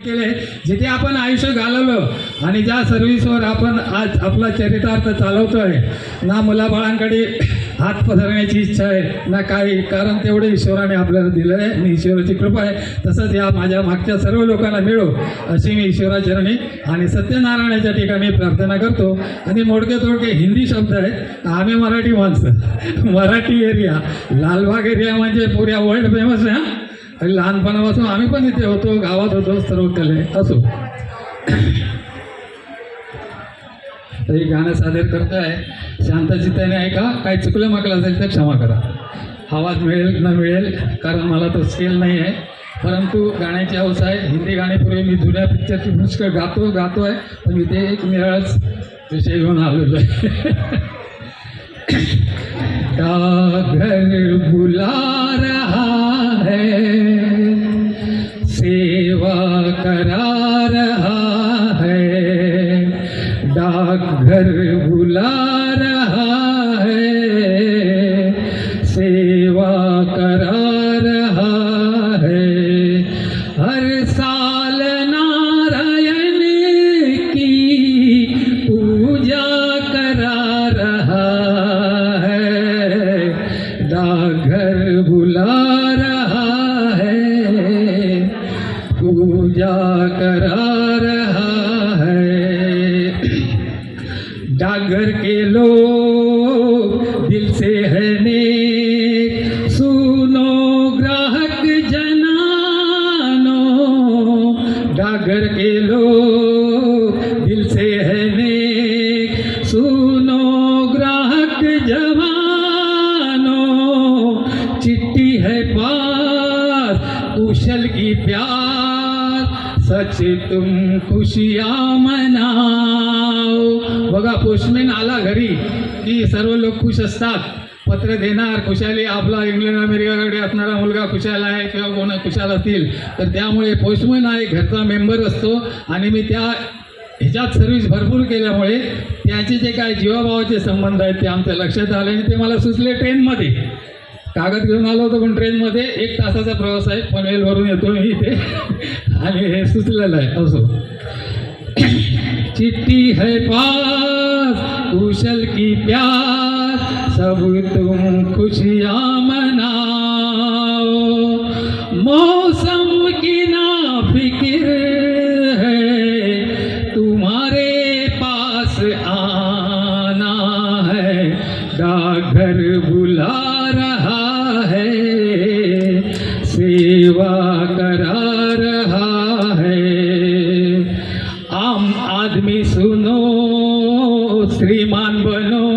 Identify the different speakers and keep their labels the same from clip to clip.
Speaker 1: केले जिथे आपण आयुष्य घालवलं आणि ज्या सर्व्हिसवर आपण आज आपला चरितार्थ चालवतोय ना मुलाबाळांकडे हात पसरण्याची इच्छा आहे ना काही, कारण तेवढे ईश्वराने आपल्याला दिलं आहे आणि ईश्वराची कृपा आहे. तसंच या माझ्या मागच्या सर्व लोकांना मिळो अशी मी ईश्वराचरणी आणि सत्यनारायणाच्या ठिकाणी प्रार्थना करतो. आणि मोडके तोडके हिंदी शब्द आहेत. आम्ही मराठी माणसं, मराठी एरिया, लालबाग एरिया म्हणजे पुऱ्या वर्ल्ड फेमस आहे. आणि लहानपणापासून आम्ही पण इथे होतो, गावात होतो, सर्व कले असो. तरी गाणं सादर करत आहे, शांतचित्ताने ऐका. काही चुकलं माकलं असेल तर क्षमा करा. आवाज मिळेल न मिळेल कारण मला तो स्केल नाही आहे, परंतु गाण्याची हौस आहे. हिंदी गाण्यापूर्वी मी जुन्या पिक्चरची पुष्कळ गातो आहे, पण इथे एक निराळच विषय घेऊन आलेलो आहे. घर बुला रहा है, सेवा करा रहा है, डाकघर बुला रहा है, सेवा करा रहा है. हर साल नारायण की पूजा करा रहा है, डाकघर बुला रहा है, पूजा करा रहा है. डाकघर के लोग दिल से है नेक, सुनो ग्राहक जनानो. डाकघर के लोग दिल से है नेक, सुनो ग्राहक जवानो. चिट्ठी है पास कुशल की प्यार, सच तुम खुशियाँ मनाओ. बघा, पोस्टमॅन आला घरी की सर्व लोक खुश असतात. पत्र देणार खुशाली, आपला इंग्लंड अमेरिकाकडे असणारा मुलगा खुशाल आहे किंवा कोण खुशाल असतील तर त्यामुळे पोस्टमॅन हा एक घरचा मेंबर असतो. आणि मी त्या ह्याच्यात सर्व्हिस भरपूर केल्यामुळे त्याचे जे काय जीवाभावाचे संबंध आहेत ते आमच्या लक्षात आले आणि ते मला सुचले ट्रेनमध्ये. कागद घेऊन आलो होतो, पण ट्रेनमध्ये 1 तासाचा प्रवास आहे, पनवेलवरून येतो मी इथे आणि हे सुचलेलं आहे. असो, चिट्ठी है पास कुशल की प्यार, सब तुम खुशियाँ मनाओ. मौसम की ना फिक्र है, तुम्हारे पास आना है, डाकघर बुला रहा है, सेवा करा रहा है. आम आदमी सुनो श्रीमान बनो,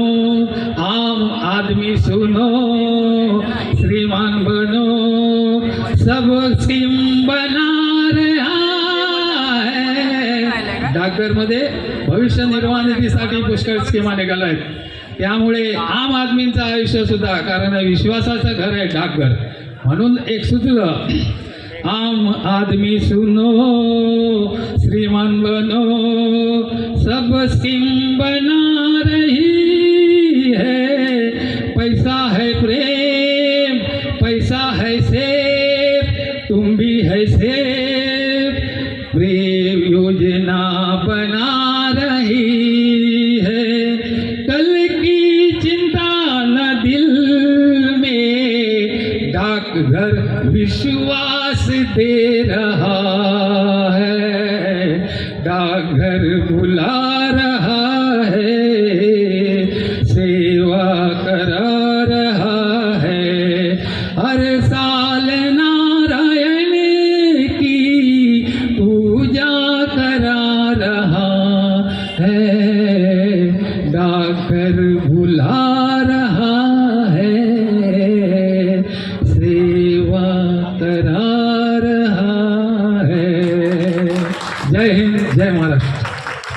Speaker 1: आम आदमी सुनो श्रीमान बनो, सब स्कीम बना रहा है. डाकघरमध्ये भविष्य निर्वाह निधीसाठी पुष्कळ स्कीमा निघाल्या आहेत. त्यामुळे आम आदमींचं आयुष्य सुद्धा, कारण विश्वासाचं घर आहे डाकघर, म्हणून एक सुचलं, आम आदमी सुनो श्रीमान बनो, सब स्कीम बना रही है. पैसा है प्रेम, पैसा है सेफ, तुम भी है सेफ, प्रेम योजना बना रही है. कल की चिंता न दिल में, डाकघर विश्वास दे रहा है, डाकघर बुला रहा है, सेवा करा रहा है. हर साल नारायण की पूजा करा रहा है, डाकघर